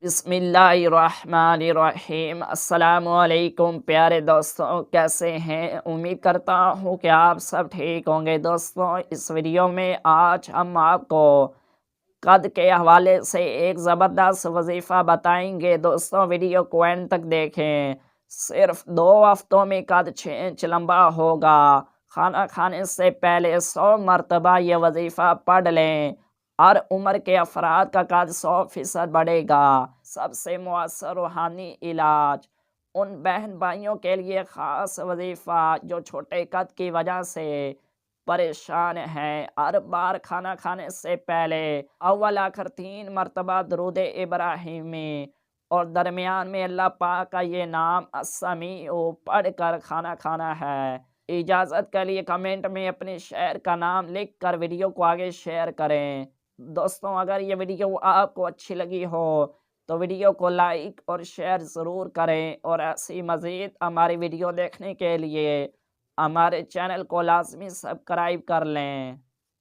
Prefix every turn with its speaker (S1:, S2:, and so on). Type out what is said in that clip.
S1: बिस्मिल्लाहिर्रहमानिर्रहीम। अस्सलाम वालेकुम प्यारे दोस्तों, कैसे हैं? उम्मीद करता हूँ कि आप सब ठीक होंगे। दोस्तों, इस वीडियो में आज हम आपको कद के हवाले से एक ज़बरदस्त वजीफ़ा बताएंगे। दोस्तों, वीडियो को एंड तक देखें। सिर्फ 2 हफ्तों में कद 6 इंच लंबा होगा। खाना खाने से पहले 100 मरतबा ये वजीफ़ा पढ़ लें। हर उम्र के अफराद का कद 100% बढ़ेगा। सबसे मुअस्सर रूहानी इलाज उन बहन भाइयों के लिए ख़ास वजीफ़ा जो छोटे कद की वजह से परेशान हैं। हर बार खाना खाने से पहले अव्वल आखिर 3 मरतबा दरूद इब्राहिमी और दरमियान में अल्लाह पाक का ये नाम अस्समीउ पढ़ कर खाना खाना है। इजाज़त के लिए कमेंट में अपने शहर का नाम लिख कर वीडियो को आगे शेयर करें। दोस्तों, अगर ये वीडियो आपको अच्छी लगी हो तो वीडियो को लाइक और शेयर ज़रूर करें, और ऐसी मज़ीद हमारी वीडियो देखने के लिए हमारे चैनल को लाज़मी सब्सक्राइब कर लें।